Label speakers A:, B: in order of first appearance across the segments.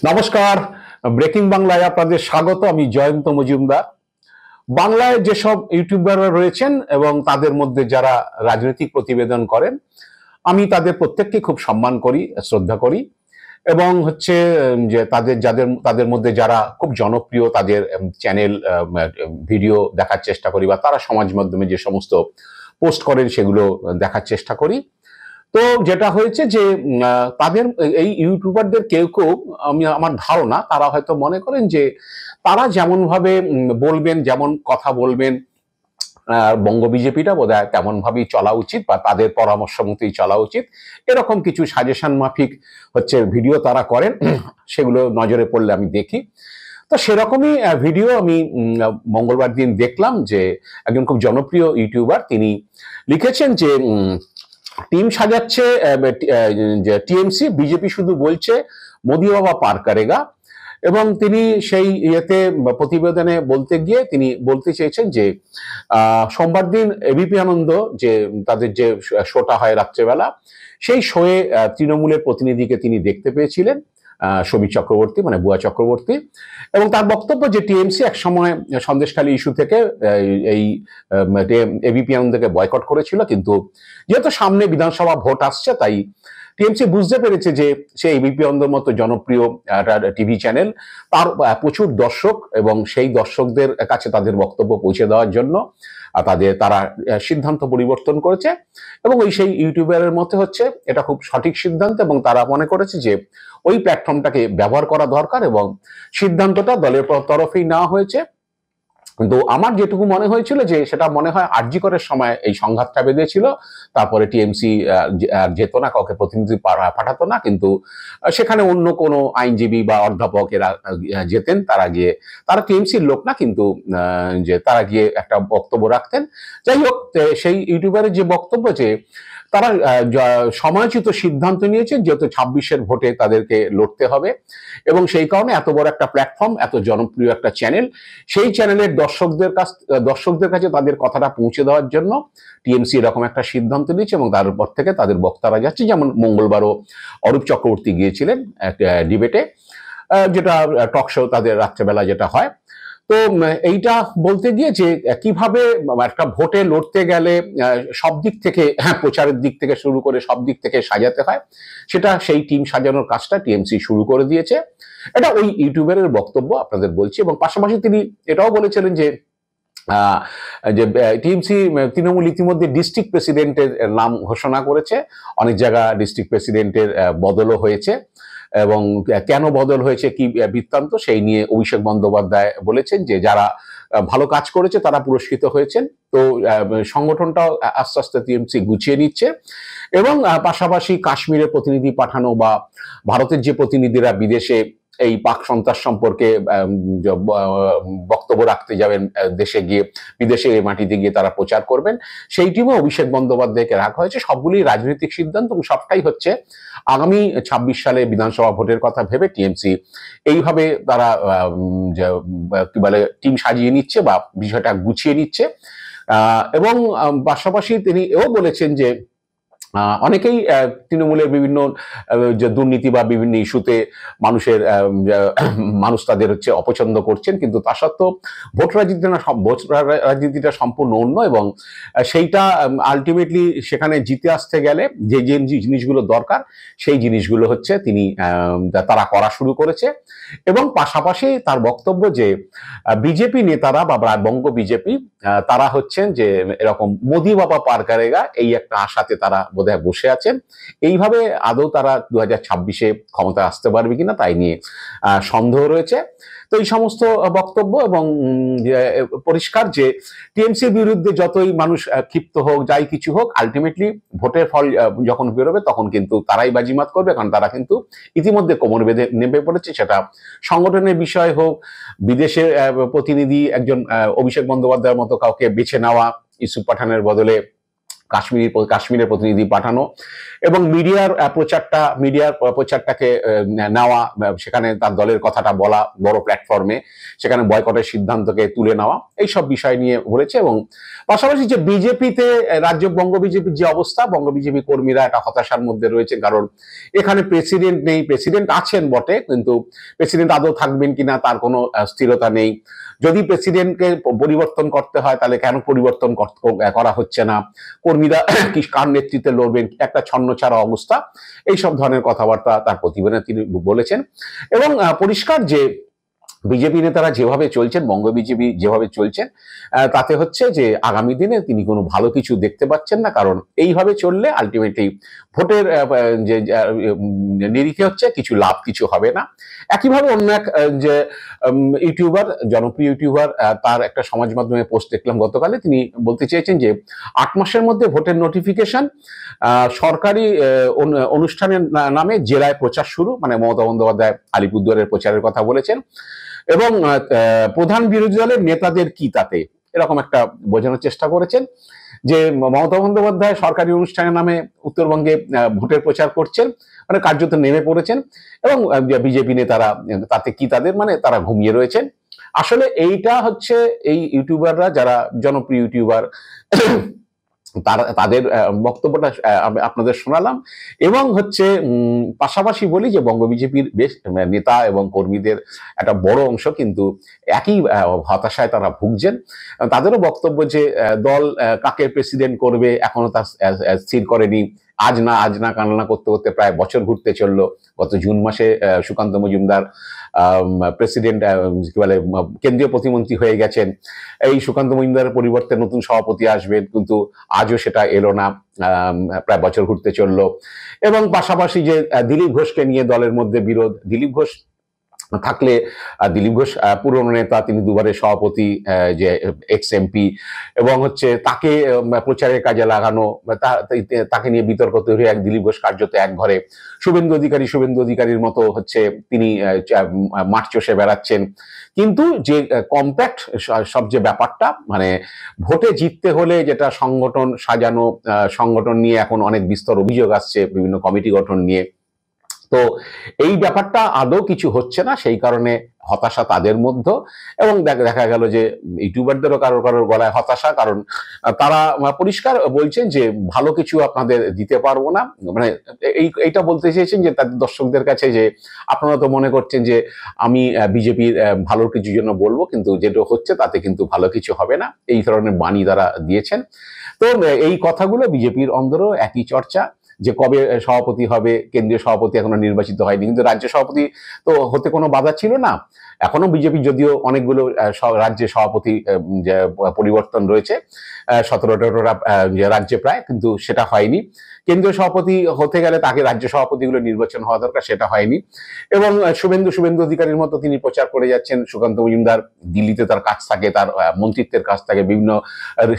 A: নমস্কার, ব্রেকিং বাংলায় আপনাদের স্বাগত। আমি জয়ন্ত মজুমদার। বাংলায় যেসব ইউটিউবাররা রয়েছেন এবং তাদের মধ্যে যারা রাজনৈতিক প্রতিবেদন করেন, আমি তাদের প্রত্যেককে খুব সম্মান করি, শ্রদ্ধা করি। এবং হচ্ছে যে তাদের মধ্যে যারা খুব জনপ্রিয়, তাদের চ্যানেল ভিডিও দেখার চেষ্টা করি, বা তারা সমাজ মাধ্যমে যে সমস্ত পোস্ট করেন সেগুলো দেখার চেষ্টা করি। তো যেটা হয়েছে যে তাদের এই ইউটিউবারদের কেউ কেউ, আমার ধারণা তারা হয়তো মনে করেন যে তারা যেমন ভাবে বলবেন, যেমন কথা বলবেন, বঙ্গ বিজেপিটা বোধহয় তেমন ভাবেই চলা উচিত, বা তাদের পরামর্শ মতোই চলা উচিত, এরকম কিছু সাজেশন মাফিক হচ্ছে ভিডিও তারা করেন। সেগুলো নজরে পড়লে আমি দেখি। তো সেরকমই ভিডিও আমি মঙ্গলবার দিন দেখলাম যে একজন খুব জনপ্রিয় ইউটিউবার তিনি লিখেছেন যে টিম সাজাচ্ছে টিএমসি, বিজেপি শুধু বলছে মোদি বাবা পার করেগা। এবং তিনি সেই ইয়েতে প্রতিবেদনে বলতে গিয়ে তিনি বলতে চেয়েছেন যে সোমবার দিন এবিপি আনন্দ, যে তাদের যে শোটা হয় রাত্রেবেলা, সেই শোয়ে তৃণমূলের প্রতিনিধিকে তিনি দেখতে পেয়েছিলেন, সমীর চক্রবর্তী, মানে বুয়া চক্রবর্তী। এবং তার বক্তব্য যে টিএমসি এক সময় সন্দেশখালী ইস্যু থেকে এই এবিপি আনন্দকে বয়কট করেছিল, কিন্তু যেহেতু সামনে বিধানসভা ভোট আসছে, তাই টিএমসি বুঝতে পেরেছে যে সে এবিপি আনন্দর মতো জনপ্রিয় টিভি চ্যানেল, তার প্রচুর দর্শক, এবং সেই দর্শকদের কাছে তাদের বক্তব্য পৌঁছে দেওয়ার জন্য তারা সিদ্ধান্ত পরিবর্তন করেছে। এবং সেই ইউটিউবারের মতে হচ্ছে এটা খুব সঠিক সিদ্ধান্ত, এবং তারা মনে করেছে যে ওই প্ল্যাটফর্মটাকে ব্যবহার করা দরকার, এবং সিদ্ধান্তটা দলের তরফেই নেওয়া হয়েছে। কিন্তু আমার যেটুকু মনে হয়েছিল যে সেটা মনে হয় আরজি করের সময় এই সংঘাতটা বেঁধেছিল, তারপরে টিএমসি যেত না, কাউকে প্রতিনিধি পাঠাতো না, কিন্তু সেখানে অন্য কোনো আইনজীবী বা অধ্যাপক এরা যেতেন, তারা টিএমসির লোক না, কিন্তু যে তারা গিয়ে একটা বক্তব্য রাখতেন। যাই হোক, সেই ইউটিউবারের যে বক্তব্য যে তারা সময়োচিত সিদ্ধান্ত নিয়েছেন, যেহেতু 26-এর ভোটে তাদেরকে লড়তে হবে, এবং সেই কারণে এত বড় একটা প্ল্যাটফর্ম, এত জনপ্রিয় একটা চ্যানেল, সেই চ্যানেলের দর্শকদের কাছে তাদের কথাটা পৌঁছে দেওয়ার জন্য টিএমসি এরকম একটা সিদ্ধান্ত নিয়েছে। এবং তারপর থেকে তাদের বক্তারা যাচ্ছে, যেমন মঙ্গলবারও অরূপ চক্রবর্তী গিয়েছিলেন একটা ডিবেটে, যেটা টক শো তাদের রাত্রেবেলা যেটা হয়। তো এইটা বলতে গিয়ে যে কিভাবে একটা ভোটে লড়তে গেলে সব দিক থেকে, প্রচারের দিক থেকে শুরু করে সব দিক থেকে সাজাতে হয়, সেটা সেই টিম সাজানোর কাজটা টিএমসি শুরু করে দিয়েছে। এটা ওই ইউটিউবারের বক্তব্য আপনাদের বলছি। এবং পাশাপাশি তিনি এটাও বলেছিলেন যে টিএমসি, তৃণমূল ইতিমধ্যে ডিস্ট্রিক্ট প্রেসিডেন্টের নাম ঘোষণা করেছে, অনেক জায়গা ডিস্ট্রিক্ট প্রেসিডেন্টের বদলও হয়েছে, এবং কেন বদল হয়েছে, কি বৃত্তান্ত, সেই নিয়ে অভিষেক বন্দ্যোপাধ্যায় বলেছেন যে যারা ভালো কাজ করেছে তারা পুরস্কৃত হয়েছেন। তো সংগঠনটাও আস্তে আস্তে টিএমসি গুছিয়ে নিচ্ছে। এবং পাশাপাশি কাশ্মীরের প্রতিনিধি পাঠানো, বা ভারতের যে প্রতিনিধিরা বিদেশে এই পাক সন্ত্রাস সম্পর্কে বক্তব্য রাখতে যাবেন, দেশে গিয়ে, বিদেশে মাটিতে গিয়ে তারা প্রচার করবেন, সেই টিমে অভিষেক বন্দ্যোপাধ্যায়কে রাখা হয়েছে। সবগুলি রাজনৈতিক সিদ্ধান্ত, এবং সবটাই হচ্ছে আগামী 26 সালে বিধানসভা ভোটের কথা ভেবে টিএমসি এইভাবে তারা কি বলে টিম সাজিয়ে নিচ্ছে, বা বিষয়টা গুছিয়ে নিচ্ছে। এবং পাশাপাশি তিনি এও বলেছেন যে অনেকেই তৃণমূলের বিভিন্ন যে দুর্নীতি বা বিভিন্ন ইস্যুতে মানুষ তাদের হচ্ছে অপছন্দ করছেন, কিন্তু তা সত্ত্বেও ভোট রাজনীতিটা সম্পূর্ণ অন্য, এবং সেইটা আলটিমেটলি সেখানে জিতে আসতে গেলে যে যে জিনিসগুলো দরকার, সেই জিনিসগুলো হচ্ছে তারা করা শুরু করেছে। এবং পাশাপাশি তার বক্তব্য যে বিজেপি নেতারা বা বঙ্গ বিজেপি, তারা হচ্ছেন যে এরকম মোদি বাবা পার করেগা, এই একটা আশাতে তারা বোধহয় বসে আছেন। এইভাবে আদৌ তারা 2026-এ ক্ষমতায় আসতে পারবে কিনা তাই নিয়ে সন্দেহ রয়েছে। তো এই সমস্ত বক্তব্য, এবং পরিষ্কার যে টিএমসির বিরুদ্ধে যতই মানুষ ক্ষিপ্ত হোক, যাই কিছু হোক, আলটিমেটলি ভোটের ফল যখন বেরোবে তখন কিন্তু তারাই বাজিমাত করবে, কারণ তারা কিন্তু ইতিমধ্যে কোমর বেঁধে নেমে পড়েছে। সেটা সংগঠনের বিষয় হোক, বিদেশের প্রতিনিধি একজন অভিষেক বন্দ্যোপাধ্যায়ের মতো কাউকে বেছে নেওয়া ইস্যু পাঠানোর বদলে, কাশ্মীরের প্রতিনিধি পাঠানো এবং মিডিয়ার প্রচারটাকে নেওয়া, সেখানে তার দলের কথাটা বলা বড় প্ল্যাটফর্মে, সেখানে বয়কটের সিদ্ধান্তকে তুলে নেওয়া, এইসব বিষয় নিয়ে বলেছে। এবং পাশাপাশি যে বিজেপিতে বঙ্গ বিজেপির যে অবস্থা, বঙ্গ বিজেপি কর্মীরা একটা হতাশার মধ্যে রয়েছে, কারণ এখানে প্রেসিডেন্ট নেই। প্রেসিডেন্ট আছেন বটে, কিন্তু প্রেসিডেন্ট আদৌ থাকবেন কিনা তার কোনো স্থিরতা নেই। যদি প্রেসিডেন্টকে পরিবর্তন করতে হয় তাহলে কেন পরিবর্তন করা হচ্ছে না, কর্মীরা কি কার নেতৃত্বে লড়বেন, একটা ছন্নছাড়া অবস্থা, এইসব ধরনের কথাবার্তা তার প্রতিবেদনে তিনি বলেছেন। এবং পরিষ্কার যে বিজেপি নেতারা যেভাবে চলছেন, বঙ্গ বিজেপি যেভাবে চলছেন, তাতে হচ্ছে যে আগামী দিনে তিনি কোনো ভালো কিছু দেখতে পাচ্ছেন না, কারণ এইভাবে চললে আলটিমেটলি ভোটের যে নিরিখে হচ্ছে কিছু হবে না। একইভাবে অন্য এক যে ইউটিউবার, জনপ্রিয় ইউটিউবার, তার একটা সমাজ মাধ্যমে পোস্ট দেখলাম গতকালে, তিনি বলতে চেয়েছেন যে 8 মাসের মধ্যে ভোটের নোটিফিকেশন, সরকারি অনুষ্ঠানের নামে জেলায় প্রচার শুরু, মানে মমতা বন্দ্যোপাধ্যায় আলিপুরদুয়ারের প্রচারের কথা বলেছেন। এবং প্রধান বিরোধী দলের নেতাদের কি তাতে, এরকম একটা বোঝানোর চেষ্টা করেছেন যে মমতা বন্দ্যোপাধ্যায় সরকারি অনুষ্ঠানের নামে উত্তরবঙ্গে ভোটের প্রচার করছেন, মানে কার্যত নেমে পড়েছেন, এবং বিজেপি নেতারা তাতে কি তাদের, মানে তারা ঘুমিয়ে রয়েছেন। আসলে এইটা হচ্ছে এই ইউটিউবাররা, যারা জনপ্রিয় ইউটিউবার, তাদের বক্তব্যটা আপনাদের শোনালাম। এবং হচ্ছে পাশাপাশি বলি যে বঙ্গ বিজেপির বেশ নেতা এবং কর্মীদের একটা বড় অংশ কিন্তু একই হতাশায় তারা ভুগছেন। তাদেরও বক্তব্য যে দল কাকে প্রেসিডেন্ট করবে এখনো তা স্থির করেনি। আজ না কান্না করতে করতে প্রায় বছর ঘুরতে চললো। গত জুন মাসে সুকান্ত মজুমদার প্রেসিডেন্ট কি বলে কেন্দ্রীয় প্রতিমন্ত্রী হয়ে গেছেন। এই সুকান্ত মজুমদারের পরিবর্তে নতুন সভাপতি আসবেন, কিন্তু আজও সেটা এলো না, প্রায় বছর ঘুরতে চললো। এবং পাশাপাশি যে দিলীপ ঘোষকে নিয়ে দলের মধ্যে বিরোধ, দিলীপ ঘোষ থাকলে, দিলীপ ঘোষ পুরনো নেতা, তিনি দুবারের সভাপতি, যে এক্স এমপি, এবং হচ্ছে তাকে প্রচারের কাজে লাগানো, তাকে নিয়ে বিতর্ক তৈরি হয়। দিলীপ ঘোষ কার্যত এক ঘরে, শুভেন্দু অধিকারীর মতো হচ্ছে তিনি মাঠ চষে বেড়াচ্ছেন। কিন্তু যে কম্প্যাক্ট সব যে ব্যাপারটা, মানে ভোটে জিততে হলে যেটা সংগঠন সাজানো, সংগঠন নিয়ে এখন অনেক বিস্তর অভিযোগ আসছে, বিভিন্ন কমিটি গঠন নিয়ে। তো এই ব্যাপারটা আদৌ কিছু হচ্ছে না, সেই কারণে হতাশা তাদের মধ্যে। এবং দেখা গেল যে ইউটিউবারদেরও কারোর গলায় হতাশা, কারণ তারা পরিষ্কার বলছেন যে ভালো কিছু আপনাদের দিতে পারবো না। মানে এইটা বলতে চেয়েছেন যে তাদের দর্শকদের কাছে যে আপনারা তো মনে করছেন যে আমি বিজেপির ভালো কিছুর জন্য বলবো, কিন্তু যেটা হচ্ছে তাতে কিন্তু ভালো কিছু হবে না, এই ধরনের বাণী তারা দিয়েছেন। তো এই কথাগুলো বিজেপির অন্দরও একই চর্চা, যে কবে সভাপতি হবে, কেন্দ্রীয় সভাপতি এখনো নির্বাচিত হয়নি, কিন্তু রাজ্য সভাপতি তো হতে কোনো বাধা ছিল না। এখনো বিজেপি যদিও অনেকগুলো রাজ্যে সভাপতি পরিবর্তন রয়েছে, 17টা রাজ্যে প্রায়, কিন্তু সেটা হয়নি। কেন্দ্রীয় সভাপতি হতে গেলে তাকে রাজ্য সভাপতিগুলো নির্বাচন হওয়া দরকার, সেটা হয়নি। এবং শুভেন্দু অধিকারীর মতো তিনি প্রচার করে যাচ্ছেন। সুকান্ত মজুমদার দিল্লিতে তার কাজ থাকে, তার মন্ত্রিত্বের কাজ থাকে, বিভিন্ন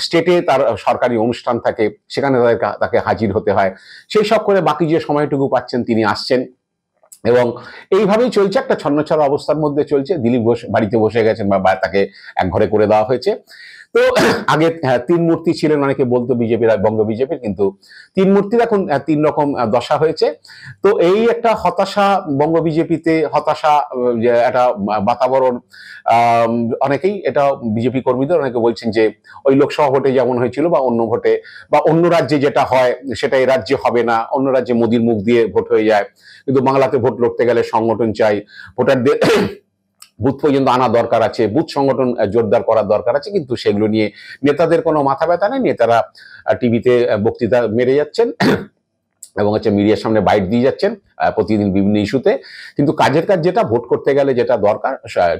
A: স্টেটে তার সরকারি অনুষ্ঠান থাকে, সেখানে তাকে হাজির হতে হয়। সেই সব করে বাকি যে সময়টুকু পাচ্ছেন তিনি আসছেন, এবং এইভাবেই চলছে, একটা ছন্নছাড়া অবস্থার মধ্যে চলছে। দিলীপ ঘোষ বাড়িতে বসে গেছেন, বা তাকে এক ঘরে করে দেওয়া হয়েছে। তো আগে 3 মূর্তি ছিলেন অনেকে বলতো বিজেপির, বঙ্গ বিজেপির, কিন্তু 3 মূর্তির এখন 3 রকম দশা হয়েছে। তো এই একটা হতাশা বঙ্গ বিজেপিতে, হতাশা একটা বাতাবরণ। অনেকেই এটা বিজেপি কর্মীদের অনেকে বলছেন যে ওই লোকসভা ভোটে যেমন হয়েছিল, বা অন্য ভোটে, বা অন্য রাজ্যে যেটা হয় সেটা এই রাজ্যে হবে না। অন্য রাজ্যে মোদির মুখ দিয়ে ভোট হয়ে যায়, কিন্তু বাংলাতে ভোট লড়তে গেলে সংগঠন চাই, ভোটারদের বুথ পর্যন্ত আনা দরকার আছে, বুথ সংগঠন জোরদার করার দরকার আছে, কিন্তু সেগুলো নিয়ে নেতাদের কোনো মাথা ব্যথা নেই। নেতারা টিভিতে বক্তৃতা মেরে যাচ্ছেন এবং হচ্ছে মিডিয়ার সামনে বাইট দিয়ে যাচ্ছেন প্রতিদিন বিভিন্ন ইস্যুতে, কিন্তু কাজের কাজ যেটা, ভোট করতে গেলে যেটা দরকার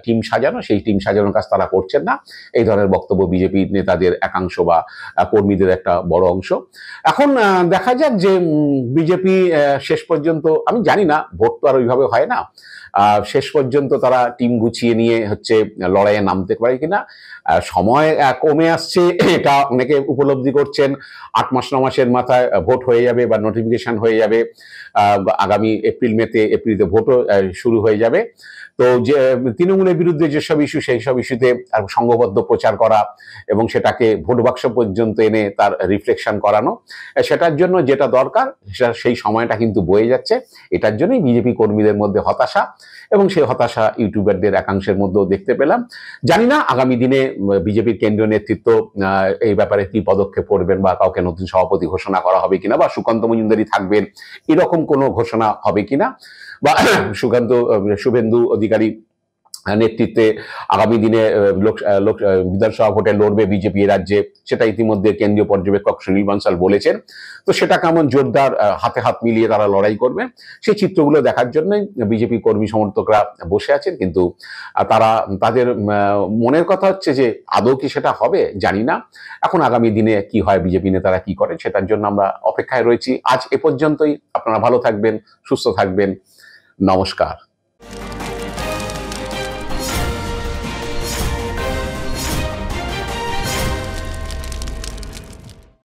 A: টিম সাজানো, সেই টিম সাজানোর কাজ তারা করছেন না। এই ধরনের বক্তব্য বিজেপি নেতাদের একাংশ বা কর্মীদের একটা বড় অংশ। এখন দেখা যাক যে বিজেপি শেষ পর্যন্ত, আমি জানি না, ভোট তো আর ওইভাবে হয় না, শেষ পর্যন্ত তারা টিম গুছিয়ে নিয়ে হচ্ছে লড়াইয়ে নামতে পারে কিনা। সময় কমে আসছে, এটা অনেকে উপলব্ধি করছেন। 8 মাস 9 মাসের মাথায় ভোট হয়ে যাবে, বা নোটিফিকেশন হয়ে যাবে, আগামী এপ্রিলে ভোটও শুরু হয়ে যাবে। তো যে তৃণমূলের বিরুদ্ধে যেসব ইস্যু সেই সব ইস্যুতে সংঘবদ্ধ প্রচার করা এবং সেটাকে ভোট বাক্স পর্যন্ত এনে তার রিফ্লেকশন করানো, সেটার জন্য যেটা দরকার সেই সময়টা কিন্তু বয়ে যাচ্ছে। এটার জন্যই বিজেপি কর্মীদের মধ্যে হতাশা, এবং সেই হতাশা ইউটিউবারদের একাংশের মধ্যেও দেখতে পেলাম। জানি না আগামী দিনে বিজেপির কেন্দ্রীয় নেতৃত্ব এই ব্যাপারে কি পদক্ষেপ করবেন, বা কাউকে নতুন সভাপতি ঘোষণা করা হবে কিনা, বা সুকান্ত মজুমদারই থাকবেন এরকম কোনো ঘোষণা হবে কিনা, বা শুভেন্দু অধিকারী নেতৃত্বে আগামী দিনে বিধানসভা ভোটে লড়বে বিজেপি রাজ্যে, সেটা ইতিমধ্যে কেন্দ্রীয় পর্যবেক্ষক সুনীল বানসাল বলেছেন। তো সেটা কেমন জোরদার হাতে হাত মিলিয়ে তারা লড়াই করবে, সেই চিত্রগুলো দেখার জন্যই বিজেপি কর্মী সমর্থকরা বসে আছেন। কিন্তু তারা তাদের মনের কথা হচ্ছে যে আদৌ কি সেটা হবে জানি না। এখন আগামী দিনে কি হয়, বিজেপি নেতারা কি করেন, সেটার জন্য আমরা অপেক্ষায় রয়েছি। আজ এ পর্যন্তই। আপনারা ভালো থাকবেন, সুস্থ থাকবেন। নমস্কার।